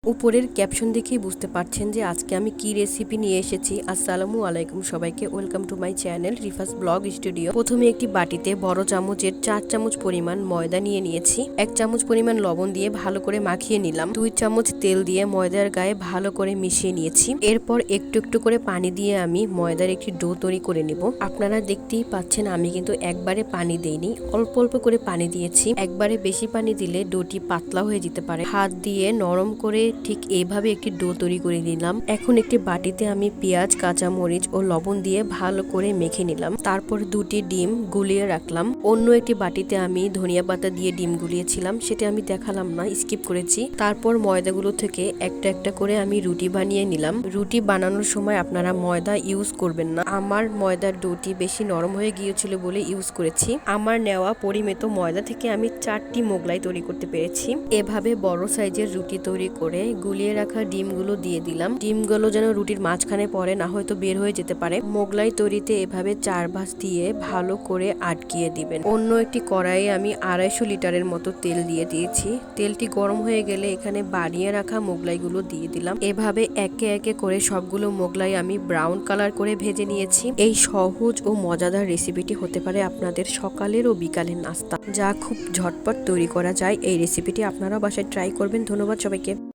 উপরের ক্যাপশন দেখেই বুঝতে পারছেন যে আজকে আমি কি রেসিপি নিয়ে এসেছি। আসসালামু আলাইকুম সবাইকে, welcome to my channel Rifas blog studio. প্রথমে একটি বাটিতে বড় চামচের 4 চামচ পরিমাণ ময়দা নিয়ে নিয়েছি। 1 চামচ পরিমাণ লবণ দিয়ে ভালো করে মাখিয়ে নিলাম। 2 চামচ তেল দিয়ে ময়দার গায়ে ভালো করে মিশিয়ে নিয়েছি। এরপর একটু একটু করে পানি দিয়ে আমি ময়দার একটি ডো তৈরি করে নিব। আপনারা দেখতেই পাচ্ছেন আমি কিন্তু একবারে পানি দেইনি, অল্প অল্প করে পানি দিয়েছি। একবারে বেশি পানি দিলে ডোটি পাতলা হয়ে যেতে পারে। হাত দিয়ে নরম করে ঠিক এইভাবে একটি ডো তৈরি করে নিলাম। এখন একটি বাটিতে আমি পেঁয়াজ, কাঁচামরিচ ও লবণ দিয়ে ভালো করে মেখে নিলাম। তারপর 2টি ডিম গুলিয়ে রাখলাম। অন্য একটি বাটিতে আমি ধনিয়া পাতা দিয়ে ডিম গুলিয়েছিলাম, সেটা আমি দেখালাম না, স্কিপ করেছি। তারপর ময়দাগুলো থেকে একটা একটা করে আমি রুটি বানিয়ে নিলাম। রুটি বানানোর সময় আপনারা ময়দা ইউজ করবেন না। আমার ময়দার ডোটি বেশি নরম হয়ে গিয়েছিল বলে ইউজ করেছি। আমার নেওয়া পরিমিত ময়দা থেকে আমি 4টি মোগলাই তৈরি করতে পেরেছি। এভাবে বড় সাইজের রুটি তৈরি করে গুলিয়ে রাখা ডিমগুলো দিয়ে দিলাম। ডিমগুলো যেন রুটির মাঝখানে পড়ে না, হয়তো বের হয়ে যেতে পারে। মোগলাই তৈরিতে এভাবে 4 ভাঁজ দিয়ে ভালো করে আটকিয়ে দিবেন। অন্য একটি কড়াইয়ে আমি 250 লিটারের মতো তেল দিয়ে দিয়েছি। তেলটি গরম হয়ে গেলে এখানে বানিয়ে রাখা মোগলাইগুলো দিয়ে দিলাম। এভাবে একে একে করে সবগুলো মোগলাই আমি ব্রাউন কালার করে ভেজে নিয়েছি। এই সহজ ও মজাদার রেসিপিটি হতে পারে আপনাদের সকালের ও বিকালের নাস্তা, যা খুব ঝটপট তৈরি করা যায়। এই রেসিপিটি আপনারাও বাসায় ট্রাই করবেন। ধন্যবাদ সবাইকে।